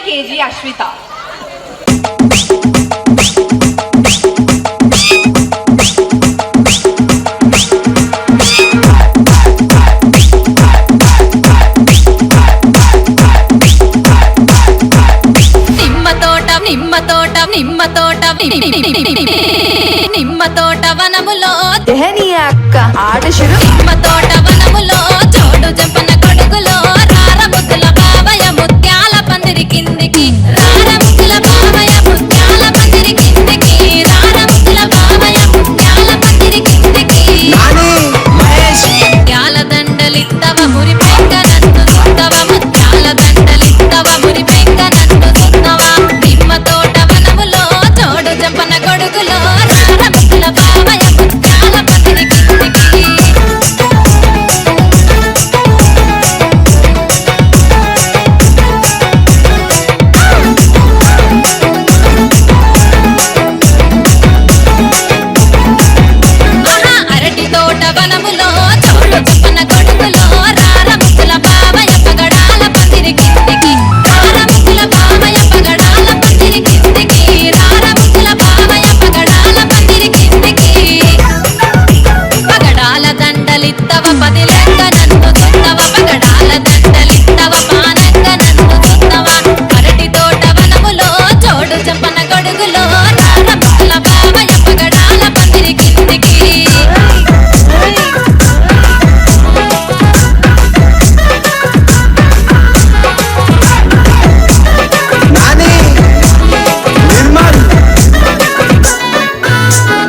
KG Ashwita. నిమ్మ తోట వనములో తెహని అక్క ఆట శురు నిమ్మ తోట వనములో చోడు జంపన కొడుకులో రార ముద్దుల బావయ్య ముత్యాల పందిరి కిందికి రార ముద్దుల బావయ్య ముత్యాల పందిరి కిందికి రార ముద్దుల బావయ్య ముత్యాల పందిరి కిందికి ముత్యాల దండలిత్తవ మురి పెంక నన్ను సుత్తవ ముత్యాల దండలిత్తవ మురి పెంక నన్ను సుత్తవ నిమ్మ తోట వనములో చోడు జంపన కొడుకులో రార ముద్దుల బావయ్య ముత్యాల పందిరి కిందికి అరటి తోట వనములో చోడు చెప్పన కొడుకులో రార ముద్దుల బావయ్య పగడాల పందిరి కిందికి రార ముద్దుల బావయ్య పగడాల పందిరి కిందికి రార ముద్దుల బావయ్య పగడాల పందిరి కిందికి పగడాల దండలిత్తవ పదిలంగ నన్ను సుత్తవ పగడాల దండలిత్తవ పానంగ నన్ను సుత్తవ అరటి తోట వనములో చోడు చెప్పన కొడుకులో రార ముద్దుల బావయ్య పగడాల పందిరి కిందికి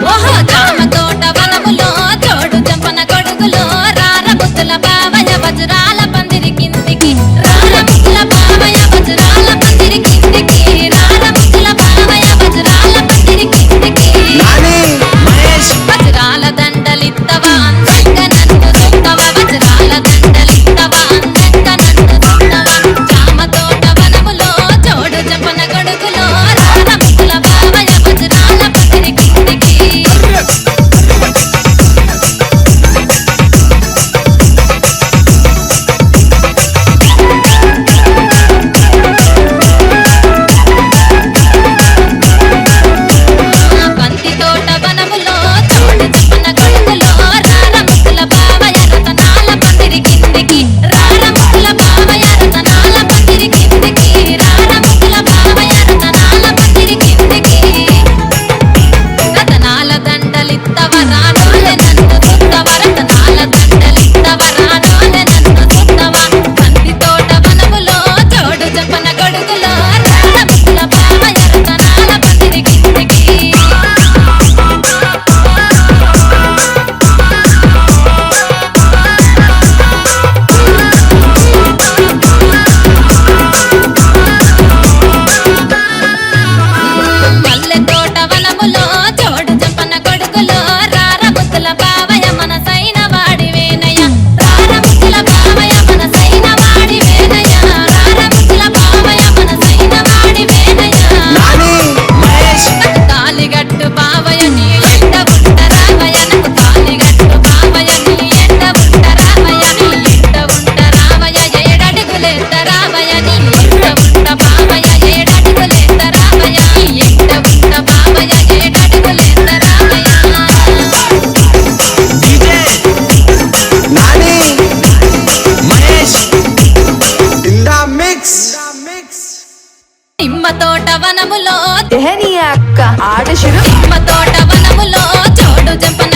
ఓహో జామ తోట వనములో చోడు చంపన కొడుకులో రార బుద్ధుల బావయ్య వజ్రాల పందిరి కిందికి రార బుద్ధుల బావయ్య వజ్రాల పందిరి కిందికి రార బుద్ధుల బావయ్య వజ్రాల పందిరి కిందికి వజ్రాల దండలిత్తవ అందంగ నన్ను సుత్తవ వజ్రాల దండలిత్తవ అందంగ నన్ను సుత్తవ జామ తోట వనములో చోడు చంపన కొడుకులో రార బుద్ధుల బావయ్య వజ్రాల పందిరి కిందికి బంతి తోట వనములో చోడు చెప్పన కొడుకులో రార ముద్దుల బావయ్య రతనాల పందిరి కిందికి రార ముద్దుల బావయ్య రతనాల పందిరి కిందికి రార ముద్దుల బావయ్య రతనాల పందిరి కిందికి రతనాల దండలిత్తవ రానోలె నన్ను సుత్తవ రతనాల దండలిత్తవ రానోలె నన్ను సుత్తవ బంతి తోట వనములో చోడు చెప్పన కొడుకులో రార ముద్దుల బావయ్య రతనాల పందిరి కిందికి మల్లె తోట వనములో చోడు చంపన కొడుకులో రార బుద్ధుల బావయ్య మనసైన వాడి వేనయ్య రార బుద్ధుల బావయ్య మనసైన వాడి వేనయ్య రార బుద్ధుల బావయ్య మనసైన వాడి వేనయ్య నాకు తాలిగట్టు బావయ్య నీ ఎండ ఉంటారావయ్య నాకు తాలిగట్టు బావయ్య నీ ఎండ ఉంటారావయ్య నీ ఎండ ఉంటారావయ్య ఏడడుగులేద్దరావయ్య నీ ఎండ ఉంట బావయ్య ఏడడుగులేద్దరావయ్య నీ ఎండ ఉంట బావయ్య ఏడడుగులేద్దరావయ్య నిమ్మ తోట వనములో తెహని అక్క ఆట శురు నిమ్మ తోట వనములో చోడు జంపన